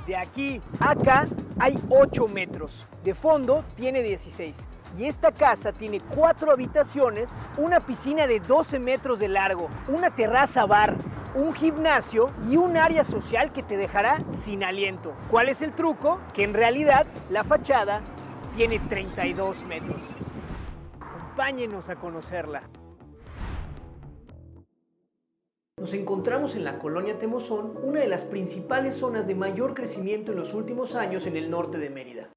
De aquí a acá hay 8 metros. De fondo tiene 16. Y esta casa tiene 4 habitaciones, una piscina de 12 metros de largo, una terraza bar, un gimnasio y un área social que te dejará sin aliento. ¿Cuál es el truco? Que en realidad la fachada tiene 32 metros. Acompáñenos a conocerla. Nos encontramos en la colonia Temozón, una de las principales zonas de mayor crecimiento en los últimos años en el norte de Mérida.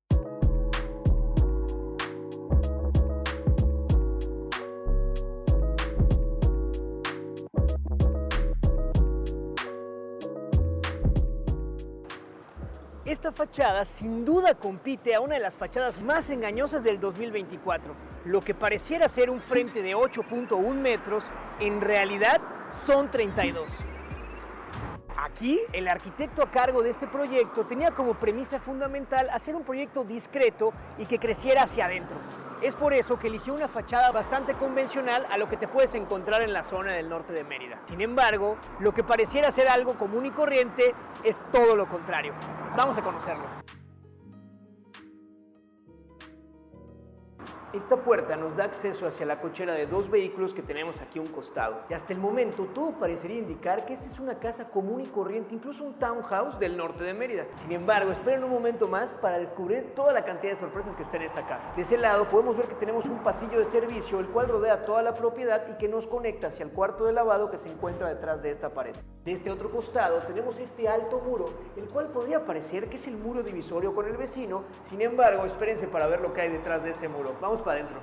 Esta fachada sin duda compite a una de las fachadas más engañosas del 2024. Lo que pareciera ser un frente de 8.1 metros, en realidad son 32. Aquí, el arquitecto a cargo de este proyecto tenía como premisa fundamental hacer un proyecto discreto y que creciera hacia adentro. Es por eso que eligió una fachada bastante convencional a lo que te puedes encontrar en la zona del norte de Mérida. Sin embargo, lo que pareciera ser algo común y corriente es todo lo contrario. Vamos a conocerlo. Esta puerta nos da acceso hacia la cochera de 2 vehículos que tenemos aquí a un costado. Y hasta el momento todo parecería indicar que esta es una casa común y corriente, incluso un townhouse del norte de Mérida. Sin embargo, esperen un momento más para descubrir toda la cantidad de sorpresas que está en esta casa. De ese lado podemos ver que tenemos un pasillo de servicio, el cual rodea toda la propiedad y que nos conecta hacia el cuarto de lavado que se encuentra detrás de esta pared. De este otro costado tenemos este alto muro, el cual podría parecer que es el muro divisorio con el vecino. Sin embargo, espérense para ver lo que hay detrás de este muro. Vamos para adentro.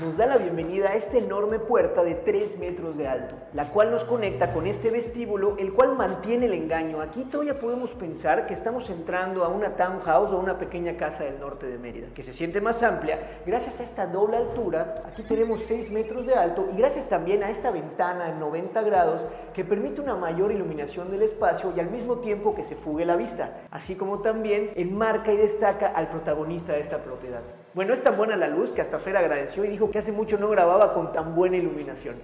Nos da la bienvenida a esta enorme puerta de 3 metros de alto, la cual nos conecta con este vestíbulo, el cual mantiene el engaño. Aquí todavía podemos pensar que estamos entrando a una townhouse o una pequeña casa del norte de Mérida, que se siente más amplia gracias a esta doble altura. Aquí tenemos 6 metros de alto y gracias también a esta ventana en 90 grados que permite una mayor iluminación del espacio y al mismo tiempo que se fugue la vista, así como también enmarca y destaca al protagonista de esta propiedad. Bueno, es tan buena la luz que hasta Fer agradeció y dijo que hace mucho no grababa con tan buena iluminación.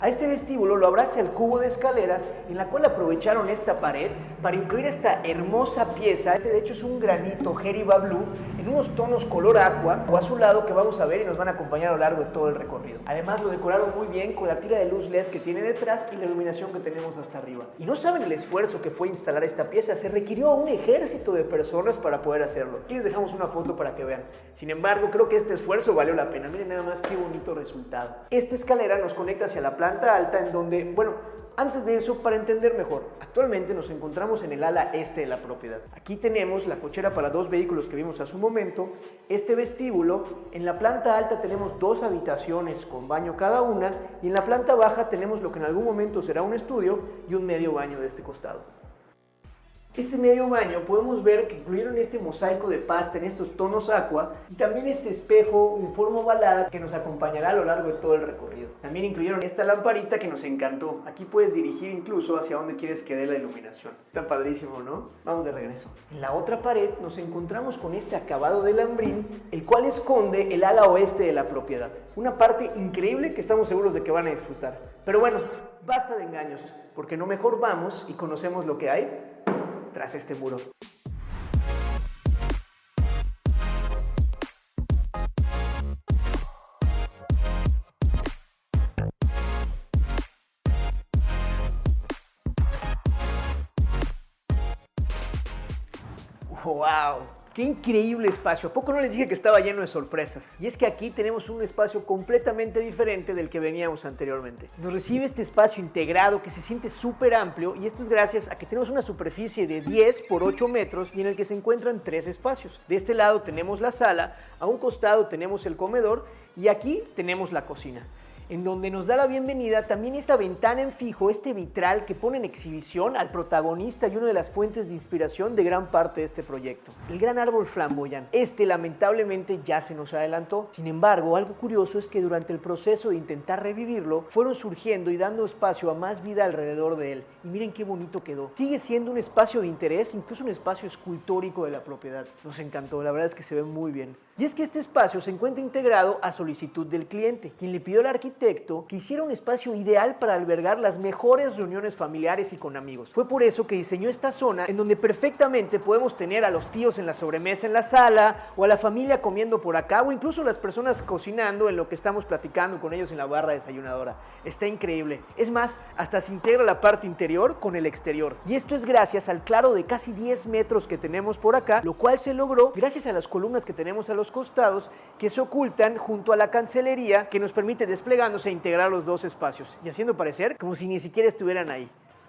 A este vestíbulo lo abraza el cubo de escaleras en la cual aprovecharon esta pared para incluir esta hermosa pieza. Este de hecho es un granito Jeriba Blue en unos tonos color aqua o azulado que vamos a ver y nos van a acompañar a lo largo de todo el recorrido. Además lo decoraron muy bien con la tira de luz LED que tiene detrás y la iluminación que tenemos hasta arriba. Y no saben el esfuerzo que fue instalar esta pieza, se requirió a un ejército de personas para poder hacerlo. Aquí les dejamos una foto para que vean. Sin embargo, creo que este esfuerzo valió la pena. Miren nada más qué bonito resultado. Esta escalera nos conecta hacia la planta alta en donde, bueno, antes de eso, para entender mejor, actualmente nos encontramos en el ala este de la propiedad. Aquí tenemos la cochera para 2 vehículos que vimos hace un momento, este vestíbulo. En la planta alta tenemos 2 habitaciones con baño cada una y en la planta baja tenemos lo que en algún momento será un estudio y un medio baño de este costado. Este medio baño podemos ver que incluyeron este mosaico de pasta en estos tonos aqua y también este espejo en forma ovalada que nos acompañará a lo largo de todo el recorrido. También incluyeron esta lamparita que nos encantó. Aquí puedes dirigir incluso hacia donde quieres que dé la iluminación. Está padrísimo, ¿no? Vamos de regreso. En la otra pared nos encontramos con este acabado de lambrín, el cual esconde el ala oeste de la propiedad. Una parte increíble que estamos seguros de que van a disfrutar. Pero bueno, basta de engaños, porque no mejor vamos y conocemos lo que hay tras este muro. ¡Wow! ¡Qué increíble espacio! ¿A poco no les dije que estaba lleno de sorpresas? Y es que aquí tenemos un espacio completamente diferente del que veníamos anteriormente. Nos recibe este espacio integrado que se siente súper amplio y esto es gracias a que tenemos una superficie de 10 por 8 metros y en el que se encuentran 3 espacios. De este lado tenemos la sala, a un costado tenemos el comedor y aquí tenemos la cocina. en donde nos da la bienvenida también esta ventana en fijo, este vitral que pone en exhibición al protagonista y una de las fuentes de inspiración de gran parte de este proyecto, el gran árbol flamboyant. Lamentablemente ya se nos adelantó. Sin embargo, algo curioso es que durante el proceso de intentar revivirlo, fueron surgiendo y dando espacio a más vida alrededor de él. Y miren qué bonito quedó. Sigue siendo un espacio de interés, incluso un espacio escultórico de la propiedad. Nos encantó, la verdad es que se ve muy bien. Y es que este espacio se encuentra integrado a solicitud del cliente, quien le pidió al arquitecto que hiciera un espacio ideal para albergar las mejores reuniones familiares y con amigos. Fue por eso que diseñó esta zona en donde perfectamente podemos tener a los tíos en la sobremesa en la sala, o a la familia comiendo por acá, o incluso las personas cocinando en lo que estamos platicando con ellos en la barra desayunadora. Está increíble. Es más, hasta se integra la parte interior con el exterior. Y esto es gracias al claro de casi 10 metros que tenemos por acá, lo cual se logró gracias a las columnas que tenemos a los costados que se ocultan junto a la cancelería que nos permite desplegándose e integrar los dos espacios y haciendo parecer como si ni siquiera estuvieran ahí.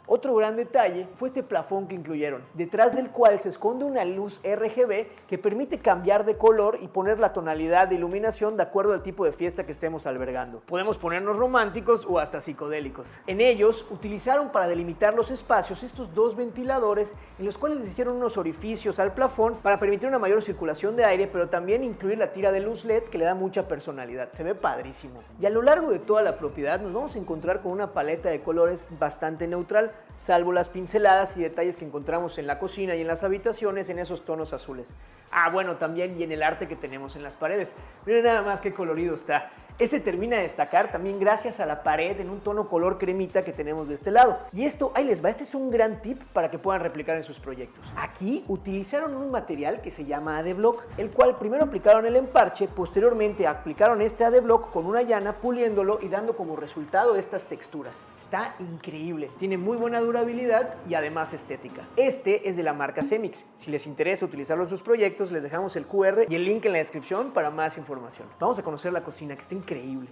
Otro gran detalle fue este plafón que incluyeron, detrás del cual se esconde una luz RGB que permite cambiar de color y poner la tonalidad de iluminación de acuerdo al tipo de fiesta que estemos albergando. Podemos ponernos románticos o hasta psicodélicos. En ellos utilizaron para delimitar los espacios estos dos ventiladores en los cuales les hicieron unos orificios al plafón para permitir una mayor circulación de aire, pero también incluir la tira de luz LED que le da mucha personalidad. Se ve padrísimo. Y a lo largo de toda la propiedad nos vamos a encontrar con una paleta de colores bastante neutral, salvo las pinceladas y detalles que encontramos en la cocina y en las habitaciones en esos tonos azules. Bueno, también y en el arte que tenemos en las paredes. Miren nada más qué colorido está. Este termina de destacar también gracias a la pared en un tono color cremita que tenemos de este lado. Y esto, ahí les va, este es un gran tip para que puedan replicar en sus proyectos. Aquí utilizaron un material que se llama Adblock, el cual primero aplicaron el emparche, posteriormente aplicaron este Adblock con una llana, puliéndolo y dando como resultado estas texturas. Está increíble, tiene muy buena durabilidad y además estética. Este es de la marca Cemix. Si les interesa utilizarlo en sus proyectos, les dejamos el QR y el link en la descripción para más información. Vamos a conocer la cocina, que está increíble.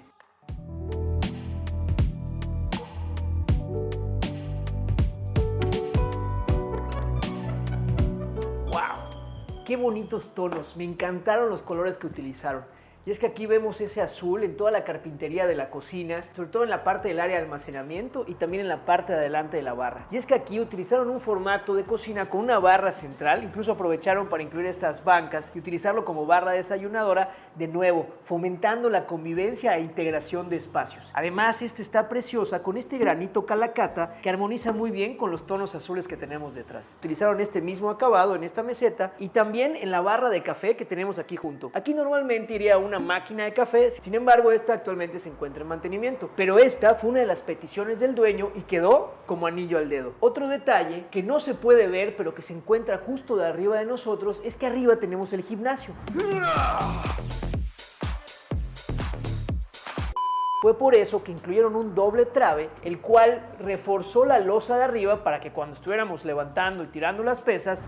¡Wow! ¡Qué bonitos tonos! Me encantaron los colores que utilizaron. Y es que aquí vemos ese azul en toda la carpintería de la cocina, sobre todo en la parte del área de almacenamiento y también en la parte de adelante de la barra. Y es que aquí utilizaron un formato de cocina con una barra central, incluso aprovecharon para incluir estas bancas y utilizarlo como barra desayunadora, de nuevo, fomentando la convivencia e integración de espacios. Además, está preciosa con este granito calacata que armoniza muy bien con los tonos azules que tenemos detrás. Utilizaron este mismo acabado en esta meseta y también en la barra de café que tenemos aquí junto. Aquí normalmente iría una máquina de café, sin embargo esta actualmente se encuentra en mantenimiento, pero esta fue una de las peticiones del dueño y quedó como anillo al dedo. Otro detalle que no se puede ver pero que se encuentra justo de arriba de nosotros es que arriba tenemos el gimnasio. Fue por eso que incluyeron un doble trabe, el cual reforzó la losa de arriba para que cuando estuviéramos levantando y tirando las pesas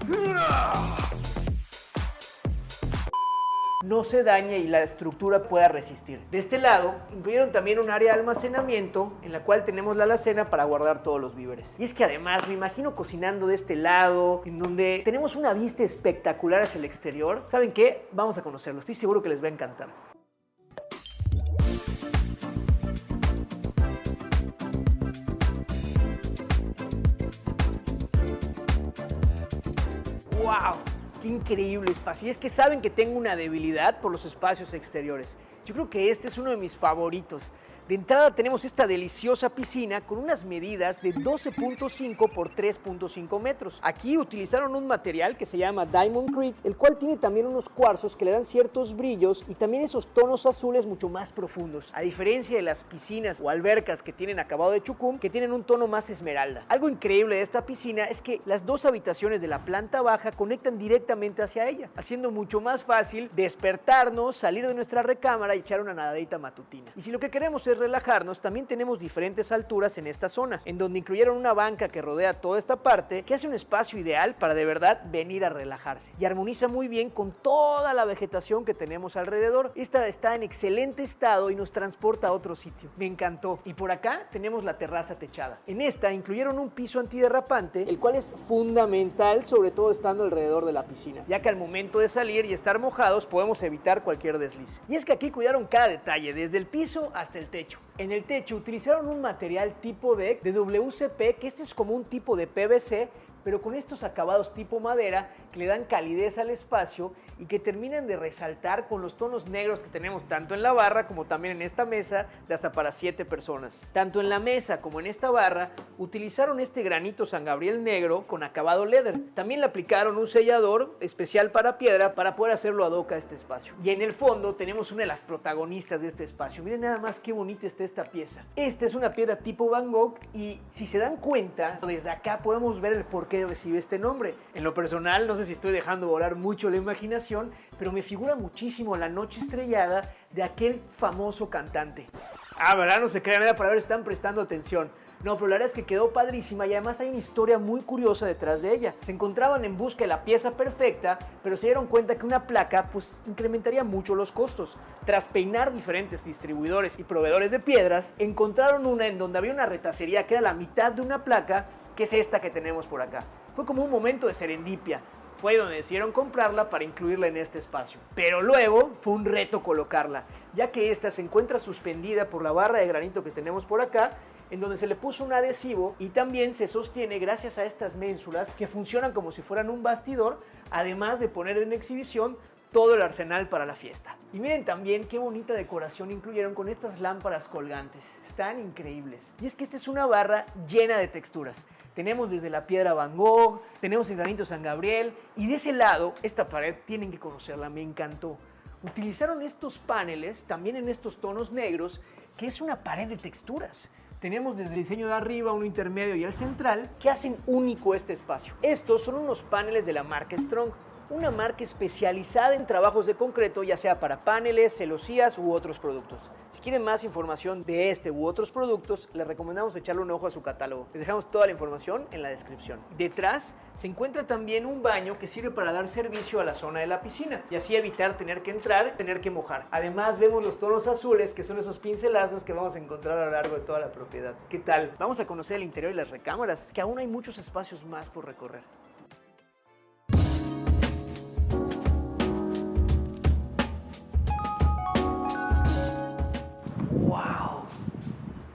no se dañe y la estructura pueda resistir. De este lado, incluyeron también un área de almacenamiento en la cual tenemos la alacena para guardar todos los víveres. Y es que además me imagino cocinando de este lado, en donde tenemos una vista espectacular hacia el exterior. ¿Saben qué? Vamos a conocerlo, estoy seguro que les va a encantar. ¡Wow! ¡Qué increíble espacio! Y es que saben que tengo una debilidad por los espacios exteriores. Yo creo que este es uno de mis favoritos. De entrada tenemos esta deliciosa piscina con unas medidas de 12.5 por 3.5 metros. Aquí utilizaron un material que se llama Diamond Grit, el cual tiene también unos cuarzos que le dan ciertos brillos y también esos tonos azules mucho más profundos. A diferencia de las piscinas o albercas que tienen acabado de chucum, que tienen un tono más esmeralda. Algo increíble de esta piscina es que las dos habitaciones de la planta baja conectan directamente hacia ella, haciendo mucho más fácil despertarnos, salir de nuestra recámara y echar una nadadita matutina. Y si lo que queremos es relajarnos, también tenemos diferentes alturas en esta zona, en donde incluyeron una banca que rodea toda esta parte, que hace un espacio ideal para de verdad venir a relajarse. Y armoniza muy bien con toda la vegetación que tenemos alrededor. Esta está en excelente estado y nos transporta a otro sitio. Me encantó. Y por acá tenemos la terraza techada. En esta incluyeron un piso antiderrapante, el cual es fundamental, sobre todo estando alrededor de la piscina, ya que al momento de salir y estar mojados podemos evitar cualquier desliz. Y es que aquí cuidaron cada detalle, desde el piso hasta el techo. techo. En el techo utilizaron un material tipo deck de WCP, que este es como un tipo de PVC, pero con estos acabados tipo madera que le dan calidez al espacio y que terminan de resaltar con los tonos negros que tenemos tanto en la barra como también en esta mesa de hasta para 7 personas. Tanto en la mesa como en esta barra utilizaron este granito San Gabriel negro con acabado leather. También le aplicaron un sellador especial para piedra para poder hacerlo ad hoc a este espacio. Y en el fondo tenemos una de las protagonistas de este espacio. Miren nada más qué bonita está esta pieza. Esta es una piedra tipo Van Gogh y si se dan cuenta, desde acá podemos ver el porqué recibe este nombre. En lo personal, no sé si estoy dejando volar mucho la imaginación, pero me figura muchísimo la noche estrellada de aquel famoso cantante. ¿Verdad? No se crean, era para ver si están prestando atención. No, pero la verdad es que quedó padrísima y además hay una historia muy curiosa detrás de ella. Se encontraban en busca de la pieza perfecta, pero se dieron cuenta que una placa pues incrementaría mucho los costos. Tras peinar diferentes distribuidores y proveedores de piedras, encontraron una en donde había una retacería que era la mitad de una placa, que es esta que tenemos por acá. Fue como un momento de serendipia. Fue donde decidieron comprarla para incluirla en este espacio. Pero luego fue un reto colocarla, ya que esta se encuentra suspendida por la barra de granito que tenemos por acá, en donde se le puso un adhesivo y también se sostiene gracias a estas ménsulas que funcionan como si fueran un bastidor, además de poner en exhibición todo el arsenal para la fiesta. Y miren también qué bonita decoración incluyeron con estas lámparas colgantes. Están increíbles. Y es que esta es una barra llena de texturas. Tenemos desde la piedra Van Gogh, tenemos el granito San Gabriel y de ese lado, esta pared tienen que conocerla, me encantó. Utilizaron estos paneles, también en estos tonos negros, que es una pared de texturas. Tenemos desde el diseño de arriba, uno intermedio y el central, que hacen único este espacio. Estos son unos paneles de la marca Strong, una marca especializada en trabajos de concreto, ya sea para paneles, celosías u otros productos. Si quieren más información de este u otros productos, les recomendamos echarle un ojo a su catálogo. Les dejamos toda la información en la descripción. Detrás se encuentra también un baño que sirve para dar servicio a la zona de la piscina y así evitar tener que entrar, tener que mojar. Además vemos los tonos azules, que son esos pincelazos que vamos a encontrar a lo largo de toda la propiedad. ¿Qué tal? Vamos a conocer el interior y las recámaras, que aún hay muchos espacios más por recorrer. ¡Wow!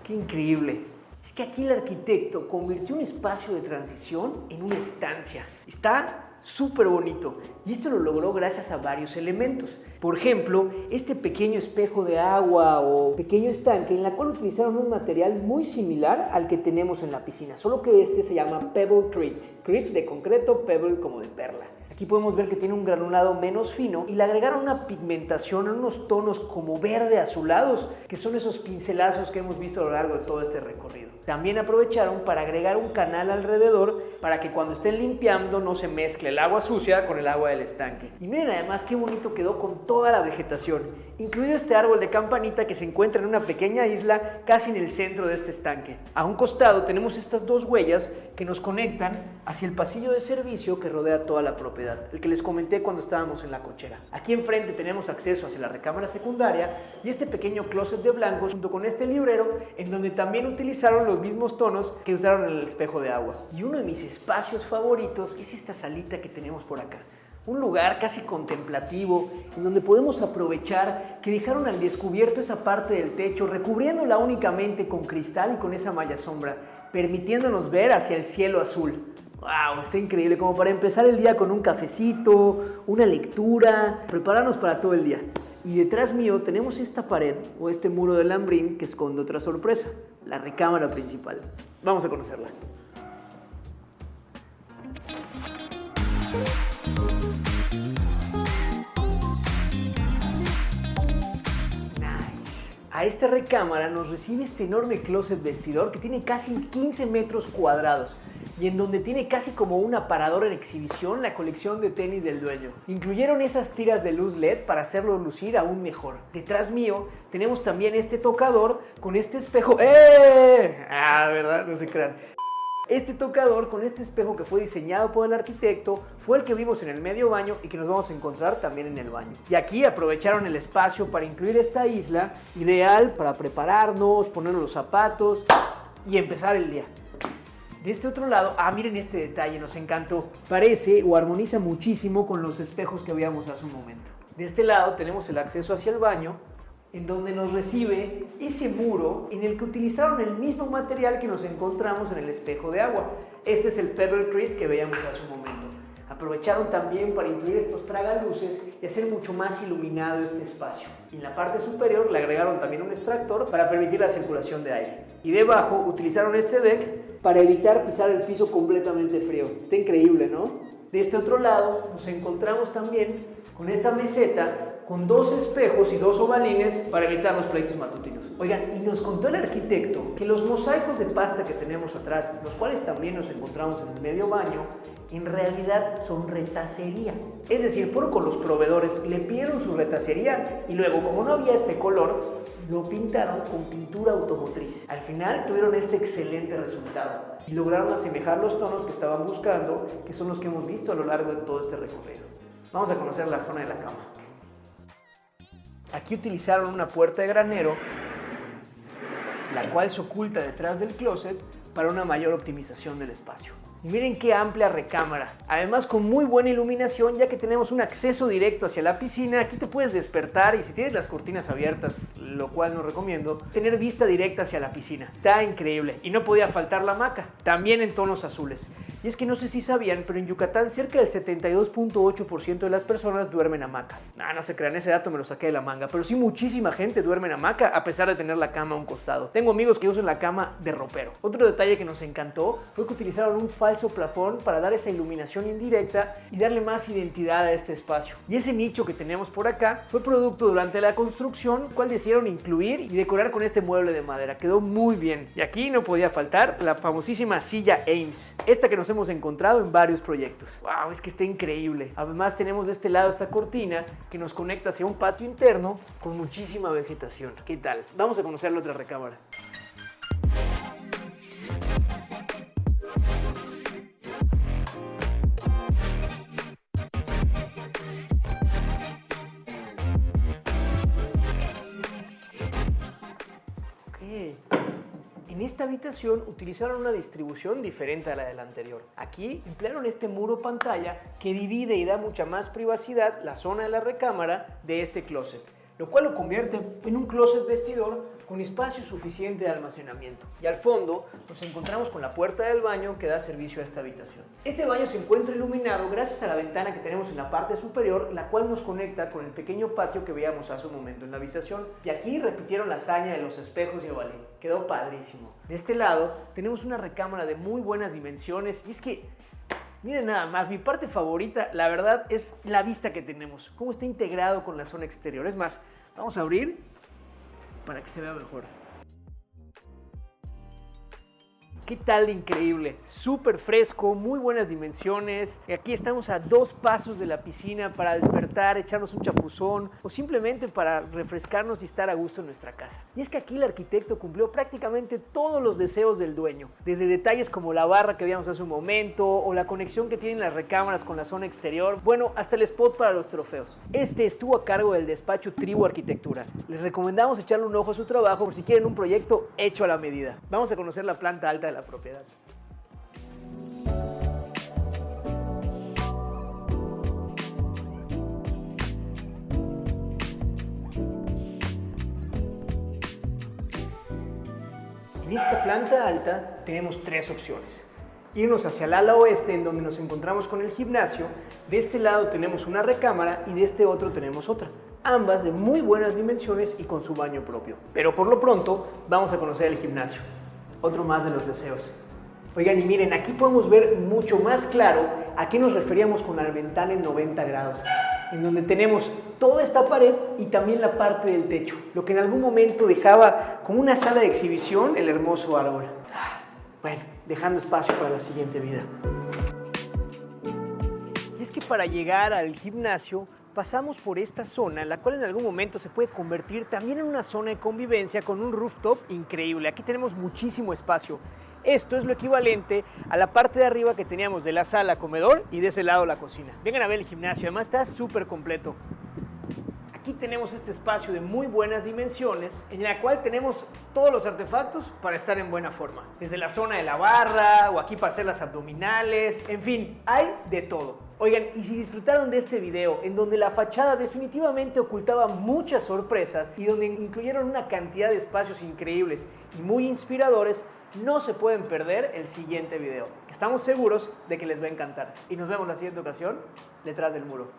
¡Qué increíble! Es que aquí el arquitecto convirtió un espacio de transición en una estancia. Está súper bonito y esto lo logró gracias a varios elementos. Por ejemplo, este pequeño espejo de agua o pequeño estanque en la cual utilizaron un material muy similar al que tenemos en la piscina, solo que este se llama Pebblecrete. Crete de concreto, pebble como de perla. Aquí podemos ver que tiene un granulado menos fino y le agregaron una pigmentación en unos tonos como verde azulados, que son esos pincelazos que hemos visto a lo largo de todo este recorrido. También aprovecharon para agregar un canal alrededor para que cuando estén limpiando no se mezcle el agua sucia con el agua del estanque. Y miren además qué bonito quedó con toda la vegetación, incluido este árbol de campanita que se encuentra en una pequeña isla casi en el centro de este estanque. A un costado tenemos estas dos huellas que nos conectan hacia el pasillo de servicio que rodea toda la propiedad, el que les comenté cuando estábamos en la cochera. Aquí enfrente tenemos acceso hacia la recámara secundaria y este pequeño closet de blancos junto con este librero en donde también utilizaron los mismos tonos que usaron en el espejo de agua. Y uno de mis espacios favoritos es esta salita que tenemos por acá. Un lugar casi contemplativo en donde podemos aprovechar que dejaron al descubierto esa parte del techo, recubriéndola únicamente con cristal y con esa malla sombra, permitiéndonos ver hacia el cielo azul. ¡Wow! Está increíble, como para empezar el día con un cafecito, una lectura, prepararnos para todo el día. Y detrás mío tenemos esta pared o este muro de lambrín que esconde otra sorpresa, la recámara principal. Vamos a conocerla. A esta recámara nos recibe este enorme closet vestidor que tiene casi 15 metros cuadrados y en donde tiene casi como un aparador en exhibición la colección de tenis del dueño. Incluyeron esas tiras de luz LED para hacerlo lucir aún mejor. Detrás mío tenemos también este tocador con este espejo. ¿Verdad? No se crean. Este tocador con este espejo que fue diseñado por el arquitecto fue el que vimos en el medio baño y que nos vamos a encontrar también en el baño. Y aquí aprovecharon el espacio para incluir esta isla, ideal para prepararnos, ponernos los zapatos y empezar el día. De este otro lado, miren este detalle, nos encantó. Parece o armoniza muchísimo con los espejos que veíamos hace un momento. De este lado tenemos el acceso hacia el baño en donde nos recibe ese muro en el que utilizaron el mismo material que nos encontramos en el espejo de agua. Este es el Pebblecrete que veíamos hace un momento. Aprovecharon también para incluir estos tragaluces y hacer mucho más iluminado este espacio. Y en la parte superior le agregaron también un extractor para permitir la circulación de aire. Y debajo utilizaron este deck para evitar pisar el piso completamente frío. Está increíble, ¿no? De este otro lado nos encontramos también con esta meseta con 2 espejos y 2 ovalines para evitar los proyectos matutinos. Oigan, y nos contó el arquitecto que los mosaicos de pasta que tenemos atrás, los cuales también nos encontramos en el medio baño, en realidad son retacería. Es decir, fueron con los proveedores, le pidieron su retacería y luego, como no había este color, lo pintaron con pintura automotriz. Al final tuvieron este excelente resultado y lograron asemejar los tonos que estaban buscando, que son los que hemos visto a lo largo de todo este recorrido. Vamos a conocer la zona de la cama. Aquí utilizaron una puerta de granero, la cual se oculta detrás del closet para una mayor optimización del espacio. Y miren qué amplia recámara, además con muy buena iluminación, ya que tenemos un acceso directo hacia la piscina. Aquí te puedes despertar y si tienes las cortinas abiertas, lo cual no recomiendo, tener vista directa hacia la piscina. Está increíble. Y no podía faltar la hamaca, también en tonos azules. Y es que no sé si sabían, pero en Yucatán cerca del 72.8% de las personas duermen hamaca. No se crean, ese dato me lo saqué de la manga, pero sí muchísima gente duerme en hamaca a pesar de tener la cama a un costado. Tengo amigos que usan la cama de ropero. Otro detalle que nos encantó fue que utilizaron un falso plafón para dar esa iluminación indirecta y darle más identidad a este espacio. Y ese nicho que tenemos por acá fue producto durante la construcción, cual decidieron incluir y decorar con este mueble de madera. Quedó muy bien. Y aquí no podía faltar la famosísima silla Ames, esta que nos hemos encontrado en varios proyectos. ¡Wow! Es que está increíble. Además tenemos de este lado esta cortina que nos conecta hacia un patio interno con muchísima vegetación. ¿Qué tal? Vamos a conocer la otra recámara. En esta habitación utilizaron una distribución diferente a la de la anterior. Aquí emplearon este muro pantalla que divide y da mucha más privacidad la zona de la recámara de este closet, lo cual lo convierte en un closet vestidor con espacio suficiente de almacenamiento. Y al fondo nos encontramos con la puerta del baño que da servicio a esta habitación. Este baño se encuentra iluminado gracias a la ventana que tenemos en la parte superior, la cual nos conecta con el pequeño patio que veíamos hace un momento en la habitación. Y aquí repitieron la hazaña de los espejos y ovalín. Quedó padrísimo. De este lado tenemos una recámara de muy buenas dimensiones y es que miren nada más, mi parte favorita, la verdad, es la vista que tenemos, cómo está integrado con la zona exterior. Es más, vamos a abrir para que se vea mejor. ¿Qué tal de increíble? Súper fresco, muy buenas dimensiones. Y aquí estamos a 2 pasos de la piscina para despertar, echarnos un chapuzón o simplemente para refrescarnos y estar a gusto en nuestra casa. Y es que aquí el arquitecto cumplió prácticamente todos los deseos del dueño, desde detalles como la barra que veíamos hace un momento o la conexión que tienen las recámaras con la zona exterior, bueno, hasta el spot para los trofeos. Este estuvo a cargo del despacho Tribu Arquitectura. Les recomendamos echarle un ojo a su trabajo por si quieren un proyecto hecho a la medida. Vamos a conocer la planta alta de la propiedad. En esta planta alta tenemos 3 opciones. Irnos hacia el ala oeste, en donde nos encontramos con el gimnasio. De este lado tenemos una recámara y de este otro tenemos otra. Ambas de muy buenas dimensiones y con su baño propio. Pero por lo pronto vamos a conocer el gimnasio. Otro más de los deseos. Oigan, y miren, aquí podemos ver mucho más claro a qué nos referíamos con la ventana en 90 grados, en donde tenemos toda esta pared y también la parte del techo, lo que en algún momento dejaba como una sala de exhibición el hermoso árbol. Bueno, dejando espacio para la siguiente vida. Y es que para llegar al gimnasio pasamos por esta zona, la cual en algún momento se puede convertir también en una zona de convivencia con un rooftop increíble. Aquí tenemos muchísimo espacio. Esto es lo equivalente a la parte de arriba que teníamos de la sala comedor y de ese lado la cocina. Vengan a ver el gimnasio, además está súper completo. Aquí tenemos este espacio de muy buenas dimensiones en la cual tenemos todos los artefactos para estar en buena forma. Desde la zona de la barra o aquí para hacer las abdominales, en fin, hay de todo. Oigan, y si disfrutaron de este video, en donde la fachada definitivamente ocultaba muchas sorpresas y donde incluyeron una cantidad de espacios increíbles y muy inspiradores, no se pueden perder el siguiente video. Estamos seguros de que les va a encantar. Y nos vemos la siguiente ocasión, detrás del muro.